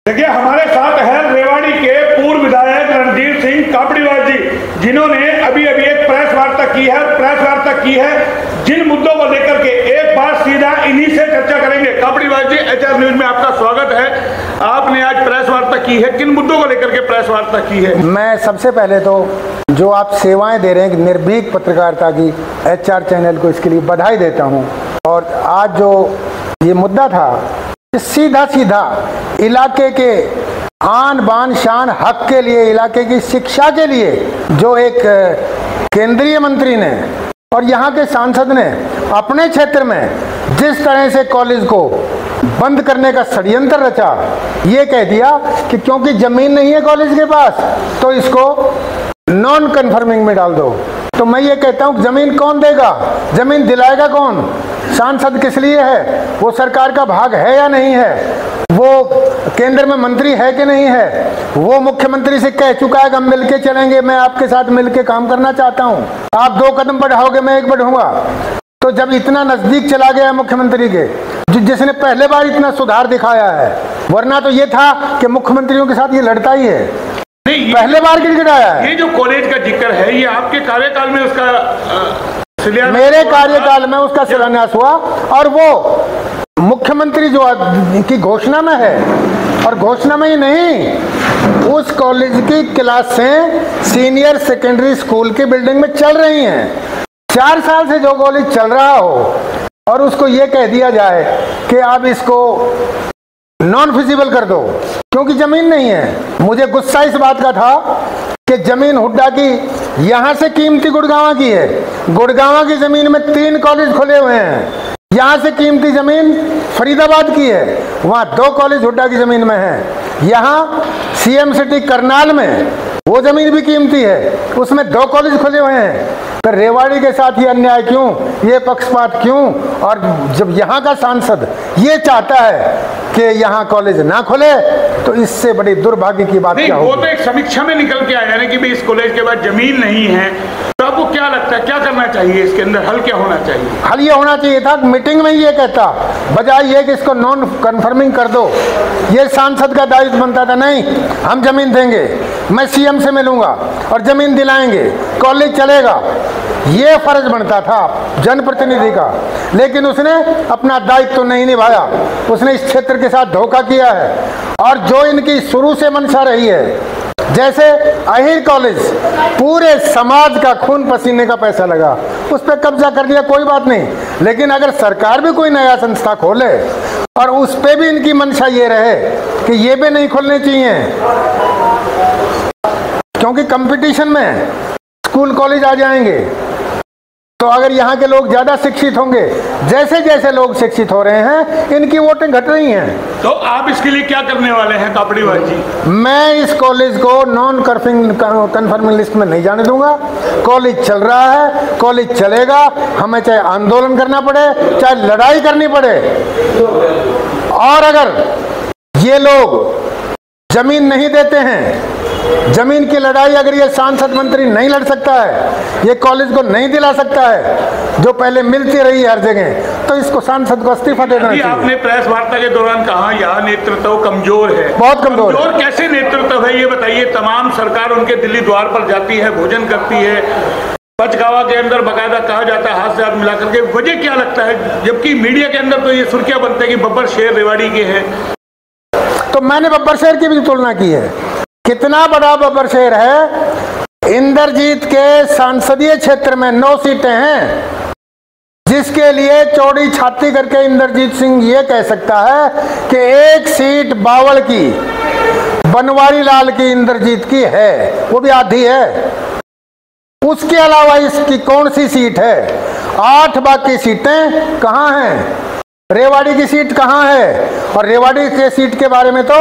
देखिए, हमारे साथ है रेवाड़ी के पूर्व विधायक रणजीत सिंह कापड़ीवाल जी, जिन्होंने अभी अभी एक प्रेस वार्ता की है जिन मुद्दों को लेकर के। एक बात सीधा इन्हीं से चर्चा करेंगे। कापड़ीवाल जी, एचआर न्यूज में आपका स्वागत है। आपने आज प्रेस वार्ता की है, किन मुद्दों को लेकर के प्रेस वार्ता की है? मैं सबसे पहले तो जो आप सेवाएं दे रहे हैं निर्भीक पत्रकारिता की, एचआर चैनल को इसके लिए बधाई देता हूं। और आज जो ये मुद्दा था, सीधा सीधा इलाके के आन बान शान हक के लिए, इलाके की शिक्षा के लिए जो एक केंद्रीय मंत्री ने और यहाँ के सांसद ने अपने क्षेत्र में जिस तरह से कॉलेज को बंद करने का षड्यंत्र रचा, ये कह दिया कि क्योंकि जमीन नहीं है कॉलेज के पास तो इसको नॉन कन्फर्मिंग में डाल दो। तो मैं ये कहता हूँ, जमीन कौन देगा, जमीन दिलाएगा कौन, सांसद किस लिए है, वो सरकार का भाग है या नहीं है, वो केंद्र में मंत्री है कि नहीं है, वो मुख्यमंत्री से कह चुका है कि हम मिलके चलेंगे, मैं आपके साथ मिलके काम करना चाहता हूँ, आप 2 कदम बढ़ाओगे मैं 1 बढ़ूंगा। तो जब इतना नजदीक चला गया मुख्यमंत्री के, जिसने पहले बार इतना सुधार दिखाया है, वरना तो ये था कि मुख्यमंत्रियों के साथ ये लड़ता ही है, पहले बार गिड़गिड़ाया है। ये जो कॉलेज का जिक्र है, ये आपके कार्यकाल में उसका मेरे कार्यकाल में उसका शिलान्यास हुआ, और वो मुख्यमंत्री जो की घोषणा में है, और घोषणा में ही नहीं, उस कॉलेज की क्लासें सीनियर सेकेंडरी स्कूल की बिल्डिंग में चल रही हैं। 4 साल से जो कॉलेज चल रहा हो और उसको ये कह दिया जाए कि आप इसको नॉन फिजिबल कर दो क्योंकि जमीन नहीं है। मुझे गुस्सा इस बात का था कि जमीन हुड्डा की यहाँ से कीमती गुड़गांव की है, गुड़गांव की जमीन में 3 कॉलेज खुले हुए हैं, यहाँ से कीमती जमीन फरीदाबाद की है, वहाँ 2 कॉलेज हुड्डा की जमीन में है, यहाँ सीएम सिटी करनाल में वो जमीन भी कीमती है, उसमें 2 कॉलेज खुले हुए हैं। तो रेवाड़ी के साथ ये अन्याय क्यों, ये पक्षपात क्यों? और जब यहाँ का सांसद ये चाहता है कि यहाँ कॉलेज ना खुले तो इससे बड़ी दुर्भाग्य की बात क्या होगी? वो तो एक समीक्षा में निकल के आया ना कि भाई इस कॉलेज के बाद जमीन नहीं है, तो आपको क्या लगता है क्या करना चाहिए, इसके अंदर हल क्या होना चाहिए? हल ये होना चाहिए था मीटिंग में ये कहता, बजाय ये कि इसको नॉन कन्फर्मिंग कर दो। ये सांसद का दायित्व बनता था, नहीं हम जमीन देंगे, मैं सीएम से मिलूंगा और जमीन दिलाएंगे, कॉलेज चलेगा, ये फर्ज बनता था जनप्रतिनिधि का। लेकिन उसने अपना दायित्व तो नहीं निभाया, उसने इस क्षेत्र के साथ धोखा किया है। और जो इनकी शुरू से मंशा रही है, जैसे अहिर कॉलेज पूरे समाज का खून पसीने का पैसा लगा, उस पर कब्जा कर लिया, कोई बात नहीं, लेकिन अगर सरकार भी कोई नया संस्था खोले और उस पर भी इनकी मंशा ये रहे कि ये भी नहीं खोलने चाहिए क्योंकि कंपटीशन में स्कूल कॉलेज आ जाएंगे, तो अगर यहाँ के लोग ज्यादा शिक्षित होंगे, जैसे जैसे लोग शिक्षित हो रहे हैं इनकी वोटें घट रही हैं। तो आप इसके लिए क्या करने वाले हैं कापड़ीवाल जी? मैं इस कॉलेज को नॉन कन्फर्मिंग लिस्ट में नहीं जाने दूंगा। कॉलेज चल रहा है, कॉलेज चलेगा, हमें चाहे आंदोलन करना पड़े, चाहे लड़ाई करनी पड़े। और अगर ये लोग जमीन नहीं देते हैं, जमीन की लड़ाई अगर ये सांसद मंत्री नहीं लड़ सकता है, ये कॉलेज को नहीं दिला सकता है जो पहले मिलती रही हर जगह, तो इसको सांसद को इस्तीफा देना चाहिए। आपने प्रेस वार्ता के दौरान कहा यहाँ नेतृत्व कमजोर है, बहुत कमजोर है। कैसे नेतृत्व है ये बताइए? तमाम सरकार उनके दिल्ली द्वार पर जाती है, भोजन करती है, पचगावा के अंदर बाकायदा कहा जाता है हाथ से हाथ मिला करके, वजह क्या लगता है? जबकि मीडिया के अंदर तो ये सुर्खियां बनते हैं कि बब्बर शेर रेवाड़ी के हैं। तो मैंने बब्बर शेर की भी तुलना की है, कितना बड़ा बब्बर शेर है। इंद्रजीत के संसदीय क्षेत्र में 9 सीटें हैं, जिसके लिए चौड़ी छाती करके इंद्रजीत सिंह ये कह सकता है कि 1 सीट बावल की, बनवारी लाल की, इंद्रजीत की है, वो भी आधी है। उसके अलावा इसकी कौन सी सीट है? 8 बाकी सीटें कहाँ हैं? रेवाड़ी की सीट कहाँ है? और रेवाड़ी के सीट के बारे में तो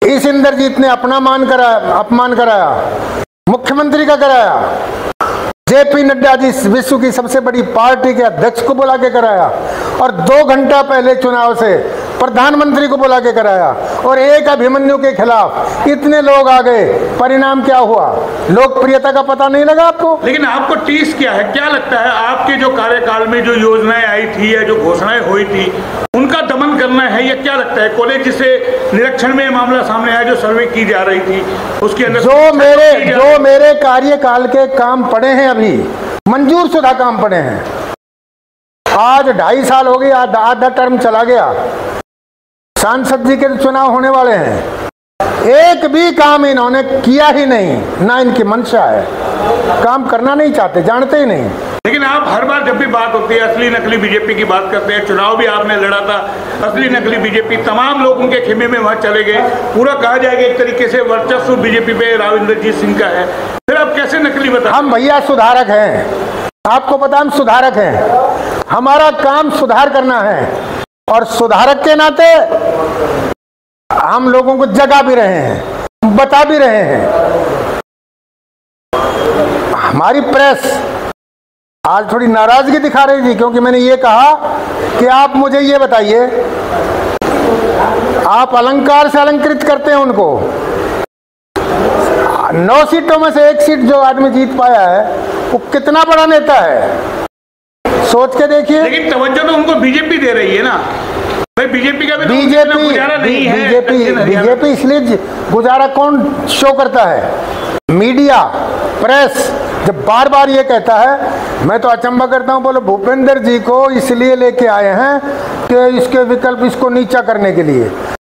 इस इंद्रजीत ने अपमान कराया, मुख्यमंत्री का कराया, जेपी नड्डा जी विश्व की सबसे बड़ी पार्टी के अध्यक्ष को बुला के कराया, और 2 घंटा पहले चुनाव से प्रधानमंत्री को बुला के कराया, और एक अभिमन्यु के खिलाफ इतने लोग आ गए, परिणाम क्या हुआ? लोकप्रियता का पता नहीं लगा आपको? लेकिन आपको टीस क्या है, क्या लगता है आपके जो कार्यकाल में जो योजनाएं आई थी या जो घोषणाएं हुई थी उनका दमन करना है, या क्या लगता है? कॉलेज से निरीक्षण में मामला सामने आया, जो सर्वे की जा रही थी उसके अंदर जो मेरे कार्यकाल के काम पड़े हैं, अभी मंजूर शुदा काम पड़े हैं, आज 2.5 साल हो गए, आधा टर्म चला गया, सांसद जी के चुनाव होने वाले हैं, एक भी काम इन्होंने किया ही नहीं, ना इनकी मंशा है, काम करना नहीं चाहते, जानते ही नहीं। लेकिन आप हर बार जब भी बात होती है असली नकली बीजेपी की बात करते हैं, चुनाव भी आपने लड़ा था, असली नकली बीजेपी, तमाम लोग उनके खेमे में वहां चले गए, पूरा कहा जाएगा एक तरीके से वर्चस्व बीजेपी पे राव इंद्रजीत सिंह का है, फिर आप कैसे नकली बता? हम भैया सुधारक हैं, आपको पता हम सुधारक हैं, हमारा काम सुधार करना है, और सुधारक के नाते हम लोगों को जगा भी रहे हैं, बता भी रहे हैं। हमारी प्रेस आज थोड़ी नाराजगी दिखा रही थी, क्योंकि मैंने ये कहा कि आप मुझे ये बताइए, आप अलंकार से अलंकृत करते हैं उनको, 9 सीटों में से 1 सीट जो आदमी जीत पाया है वो कितना बड़ा नेता है, सोच के देखिए। लेकिन तवज्जो तो उनको बीजेपी दे रही है ना भाई, बीजेपी का भी बीजेपी इसलिए गुजारा कौन शो करता है? मीडिया, प्रेस जब बार बार ये कहता है, मैं तो अचंभा करता हूँ, बोलो भूपेंद्र जी को इसलिए लेके आए हैं कि इसके विकल्प इसको नीचा करने के लिए,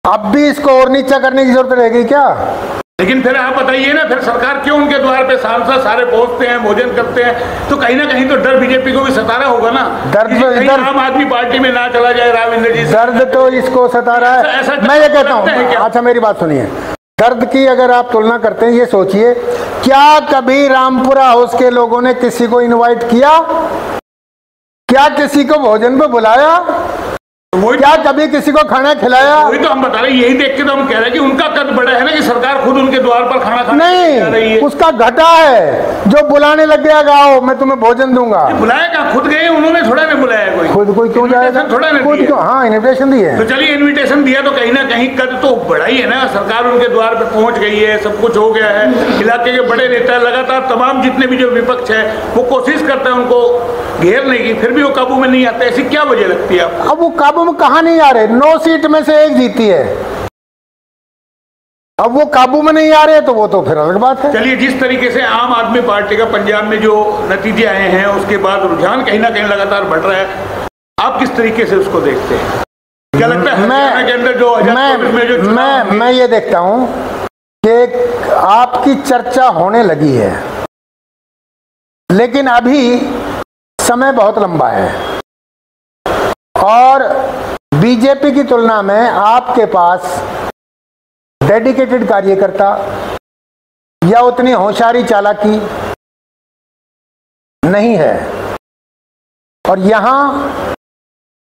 अब भी इसको और नीचा करने की जरूरत रहेगी क्या? लेकिन फिर आप बताइए ना, फिर सरकार क्यों उनके द्वार पे सांसद सारे पहुंचते हैं, भोजन करते हैं, तो कहीं ना कहीं तो डर बीजेपी को भी सता रहा होगा ना, दर्द आम आदमी पार्टी में ना चला जाए राव इंद्रजीत। दर्द तो इसको सता रहा है, मैं ये कहता हूँ। अच्छा मेरी बात सुनिए, दर्द की अगर आप तुलना करते हैं, ये सोचिए, क्या कभी रामपुरा हाउस के लोगों ने किसी को इनवाइट किया? क्या किसी को भोजन पे बुलाया? क्या कभी किसी को खाना खिलाया? वही तो हम बता रहे हैं, यही देख के तो हम कह रहे हैं कि उनका कद बड़ा है ना, कि सरकार खुद उनके द्वार पर खाना खाने नहीं, रही है। उसका घटा है जो बुलाने लग गया, गाओ मैं तुम्हें भोजन दूंगा। बुलाया खुद गए उन्होंने, थोड़ा नहीं बुलाया कोई क्यों जाएगा? खुद क्यों? हाँ इन्विटेशन दी है, तो चलिए इन्विटेशन दिया, तो कहीं ना कहीं कद तो बड़ा ही है ना, सरकार उनके द्वार पर पहुंच गई है, सब कुछ हो गया है, इलाके के बड़े नेता लगातार तमाम जितने भी जो विपक्ष है वो कोशिश करता है उनको घेरने की, फिर भी वो काबू में नहीं आते, ऐसी क्या वजह लगती है आपको? अब वो काबू में कहाँ नहीं आ रहे? 9 सीट में से 1 जीती है, अब वो काबू में नहीं आ रहे, तो वो तो फिर अलग बात है। चलिए, जिस तरीके से आम आदमी पार्टी का पंजाब में जो नतीजे आए हैं, उसके बाद रुझान कहीं ना कहीं लगातार बढ़ रहा है, आप किस तरीके से उसको देखते हैं? क्या लगता है हरियाणा के अंदर जो मैं ये देखता हूं कि आपकी चर्चा होने लगी है, लेकिन अभी समय बहुत लंबा है, और बीजेपी की तुलना में आपके पास डेडिकेटेड कार्यकर्ता या उतनी होशियारी चालाकी नहीं है, और यहां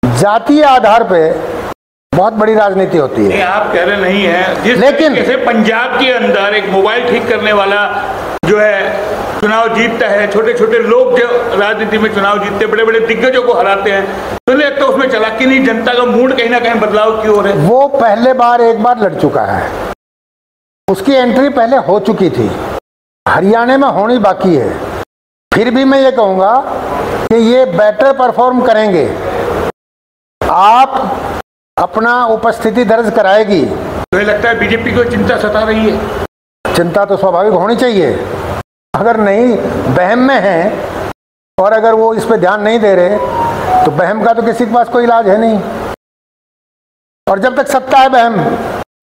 जातीय आधार पे बहुत बड़ी राजनीति होती है। आप कह रहे नहीं है, लेकिन जैसे पंजाब के अंदर एक मोबाइल ठीक करने वाला जो है चुनाव जीतता है, छोटे छोटे लोग जो राजनीति में चुनाव जीतते, बड़े बड़े दिग्गजों को हराते हैं, तो लगता है उसमें चालाकी नहीं, जनता का मूड कहीं ना कहीं बदलाव की ओर है। वो पहले बार एक बार लड़ चुका है, उसकी एंट्री पहले हो चुकी थी, हरियाणा में होनी बाकी है। फिर भी मैं ये कहूंगा कि ये बेटर परफॉर्म करेंगे, आप अपना उपस्थिति दर्ज कराएगी। तो ये लगता है बीजेपी को चिंता सता रही है? चिंता तो स्वाभाविक होनी चाहिए, अगर नहीं बहम में है और अगर वो इस पे ध्यान नहीं दे रहे तो बहम का तो किसी के पास कोई इलाज है नहीं, और जब तक सत्ता है बहम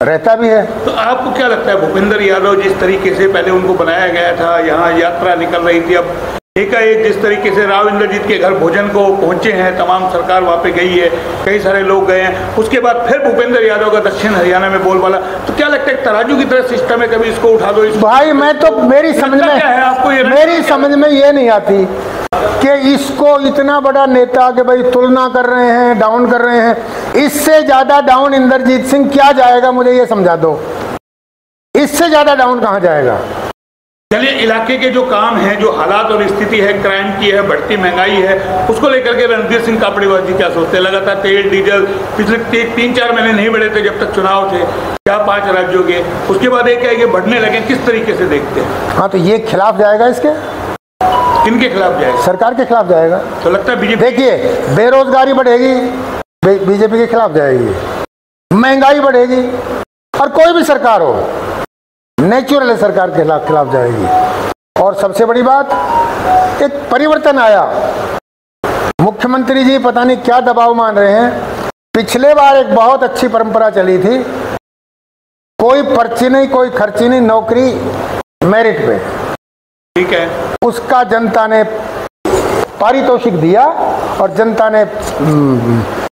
रहता भी है। तो आपको क्या लगता है भूपेंद्र यादव जिस तरीके से पहले उनको बनाया गया था, यहाँ यात्रा निकल रही थी, अब एकाएक जिस तरीके से राव इंद्रजीत के घर भोजन को पहुंचे हैं, तमाम सरकार वहाँ पे गई है, कई सारे लोग गए हैं, उसके बाद फिर भूपेंद्र यादव का दक्षिण हरियाणा में बोलबाला, तो क्या लगता है तराजू की तरह सिस्टम है, कभी इसको उठा दो भाई मैं तो मेरी समझ में आपको मेरी समझ में ये नहीं आती कि इसको इतना बड़ा नेता के भाई तुलना कर रहे हैं, डाउन कर रहे हैं, इससे ज्यादा डाउन इंद्रजीत सिंह क्या जाएगा, मुझे ये समझा दो, इससे ज्यादा डाउन कहाँ जाएगा? चलिए, इलाके के जो काम हैं, जो हालात और स्थिति है, क्राइम की है, बढ़ती महंगाई है, उसको लेकर के रणधीर सिंह कापड़ीवाल जी क्या सोचते हैं? लगातार तेल डीजल पिछले 3-4 महीने नहीं बढ़े थे जब तक चुनाव थे, क्या 5 राज्यों के, उसके बाद एक ये बढ़ने लगे, किस तरीके से देखते हैं? हाँ, तो ये खिलाफ जाएगा, इसके किनके खिलाफ जाएगा? सरकार के खिलाफ जाएगा। तो लगता है बीजेपी, देखिए, बेरोजगारी बढ़ेगी, बीजेपी के खिलाफ जाएगी, महंगाई बढ़ेगी, और कोई भी सरकार हो नेचुरल सरकार के खिलाफ जाएगी। और सबसे बड़ी बात, एक परिवर्तन आया, मुख्यमंत्री जी पता नहीं क्या दबाव मान रहे हैं। पिछले बार एक बहुत अच्छी परंपरा चली थी, कोई पर्ची नहीं, कोई खर्ची नहीं, नौकरी मेरिट पे, ठीक है, उसका जनता ने पारितोषिक दिया और जनता ने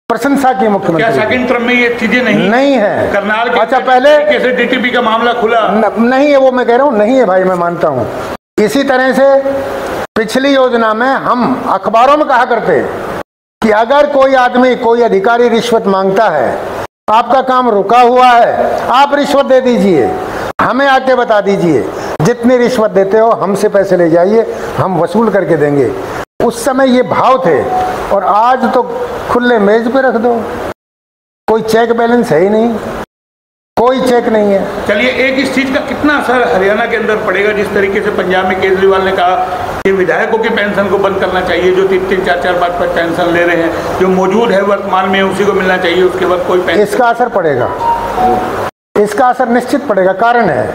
प्रशंसा की मुख्यमंत्री। क्या सेकंड टर्म में ये चीजें नहीं है? करनाल के अच्छा, पहले कैसे डीटीपी का मामला खुला नहीं है, वो मैं कह रहा हूँ, नहीं है भाई, मैं मानता हूँ। इसी तरह से पिछली योजना में हम अखबारों में कहा करते कि अगर कोई आदमी, कोई अधिकारी रिश्वत मांगता है, आपका काम रुका हुआ है, आप रिश्वत दे दीजिए, हमें आके बता दीजिए, जितनी रिश्वत देते हो हमसे पैसे ले जाइए, हम वसूल करके देंगे। उस समय ये भाव थे, और आज तो खुले मेज पे रख दो, कोई चेक बैलेंस है ही नहीं, कोई चेक नहीं है। चलिए, एक इस चीज का कितना असर हरियाणा के अंदर पड़ेगा, जिस तरीके से पंजाब में केजरीवाल ने कहा कि विधायकों की पेंशन को बंद करना चाहिए, जो 3-3, 4-4, 5-5 पेंशन ले रहे हैं, जो मौजूद है वर्तमान में उसी को मिलना चाहिए, उसके बाद कोई पेंशन। इसका असर पड़ेगा, इसका असर निश्चित पड़ेगा। कारण है,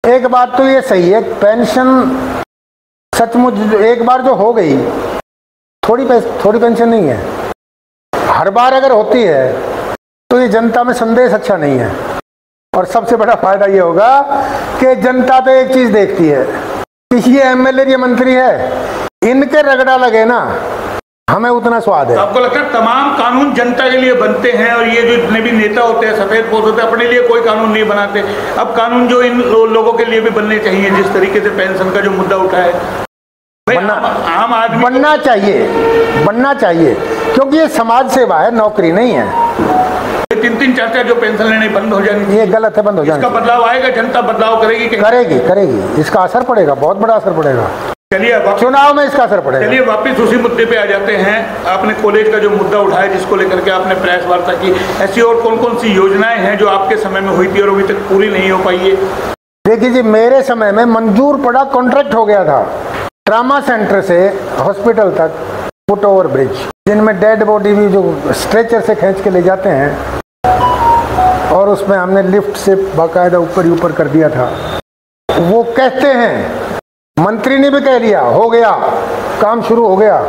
एक बात तो ये सही है, पेंशन सचमुच एक बार जो हो गई, थोड़ी पेंशन नहीं है, हर बार अगर होती है तो ये जनता में संदेश अच्छा नहीं है। और सबसे बड़ा फायदा ये होगा कि जनता तो एक चीज देखती है कि ये एमएलए, ये मंत्री है, इनके रगड़ा लगे ना, हमें उतना स्वाद है। तो आपको लगता है तमाम कानून जनता के लिए बनते हैं, और ये जो जितने भी नेता होते हैं, सफेद पोश होते हैं, अपने लिए कोई कानून नहीं बनाते? अब कानून जो इन लोगों के लिए भी बनने चाहिए, जिस तरीके से पेंशन का जो मुद्दा उठा है, आम आदमी बनना चाहिए, क्योंकि ये समाज सेवा है, नौकरी नहीं है। 3-3, 4-4 जो पेंशन लेने बंद हो जाएंगे, ये गलत है, बंद हो जाएंगे। इसका बदलाव आएगा, जनता बदलाव करेगी, करेगी, इसका असर पड़ेगा, बहुत बड़ा असर पड़ेगा। चलिए, चुनाव में इसका असर पड़ेगा। चलिए, वापिस उसी मुद्दे पे आ जाते हैं। आपने कॉलेज का जो मुद्दा उठाया, जिसको लेकर के आपने प्रेस वार्ता की, ऐसी और कौन कौन सी योजनाएं हैं जो आपके समय में हुई थी और अभी तक पूरी नहीं हो पाई है? देखिए जी, मेरे समय में मंजूर पड़ा कॉन्ट्रैक्ट हो गया था, ट्रामा सेंटर से हॉस्पिटल तक फुट ओवर ब्रिज, जिनमें डेड बॉडी भी जो स्ट्रेचर से खींच के ले जाते हैं, और उसमें हमने लिफ्ट से बाकायदा ऊपर ही ऊपर कर दिया था। वो कहते हैं, मंत्री ने भी कह दिया, हो गया काम, शुरू हो गया,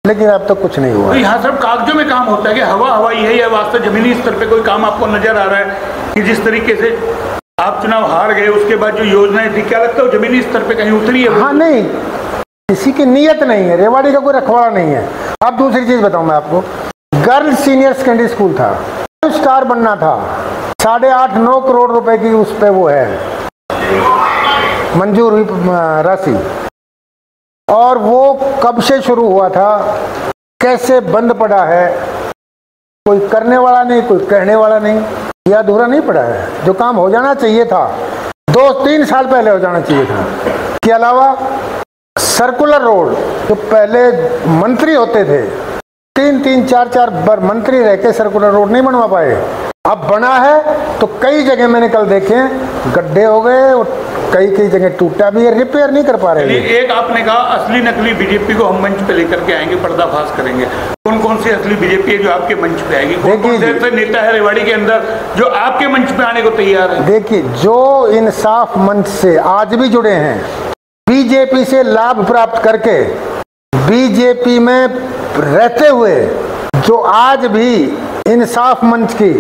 लेकिन अब तक कुछ नहीं हुआ। तो यहाँ सब कागजों में काम होता है कि हवा ही है, या वास्तव जमीनी स्तर पे कोई काम आपको नजर आ रहा है कि जिस तरीके से आप चुनाव हार गए, उसके बाद जो योजनाएं थी, क्या लगता है जमीनी स्तर पे कहीं उतरी है? हाँ, नहीं, किसी की नीयत नहीं है, रेवाड़ी का कोई रखवाड़ा नहीं है। अब दूसरी चीज बताऊं मैं आपको, गर्ल सीनियर सेकेंडरी स्कूल था, स्टार बनना था, 8.5-9 करोड़ रुपए की उस पे वो है मंजूर हुई राशि, और वो कब से शुरू हुआ था, कैसे बंद पड़ा है, कोई करने वाला नहीं, कोई कहने वाला नहीं, यह अधूरा नहीं पड़ा है। जो काम हो जाना चाहिए था 2-3 साल पहले हो जाना चाहिए था। के अलावा सर्कुलर रोड, जो पहले मंत्री होते थे, 3-3, 4-4 बार मंत्री रह के सर्कुलर रोड नहीं बनवा पाए, अब बना है तो कई जगह मैंने कल देखे गड्ढे हो गए, और कई जगह टूटा भी है, रिपेयर नहीं कर पा रहे। एक आपने कहा असली नकली बीजेपी को हम मंच पे लेकर के आएंगे, पर्दाफाश करेंगे। कौन कौन सी असली बीजेपी है जो आपके मंच पे आएगी? कौन कौन से नेता है रेवाड़ी के अंदर जो आपके मंच पे आने को तैयार है? देखिए, जो इंसाफ मंच से आज भी जुड़े हैं, बीजेपी से लाभ प्राप्त करके बीजेपी में रहते हुए, जो आज भी इंसाफ मंच की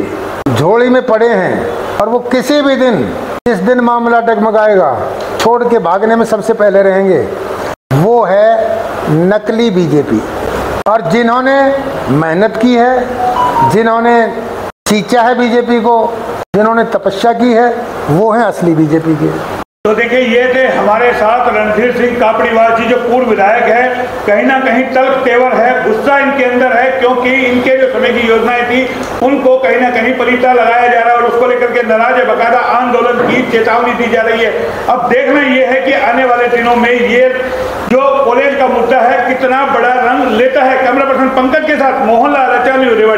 झोली में पड़े हैं, और वो किसी भी दिन, जिस दिन मामला डगमगाएगा, छोड़ के भागने में सबसे पहले रहेंगे, वो है नकली बीजेपी। और जिन्होंने मेहनत की है, जिन्होंने सींचा है बीजेपी को, जिन्होंने तपस्या की है, वो है असली बीजेपी के। तो देखिए, ये थे हमारे साथ रणधीर सिंह कापड़ीवाल जी, जो पूर्व विधायक है। कहीं ना कहीं तल्ख तेवर है, गुस्सा इनके अंदर है, क्योंकि इनके जो समय की योजनाएं थी उनको कहीं ना कहीं पलीता लगाया जा रहा है और उसको लेकर के नाराज है, बकायदा आंदोलन की चेतावनी दी जा रही है। अब देखना ये है कि आने वाले दिनों में ये जो कॉलेज का मुद्दा है कितना बड़ा रंग लेता है। कैमरा पर्सन पंकज के साथ मोहनलाल, रेवाड़ी।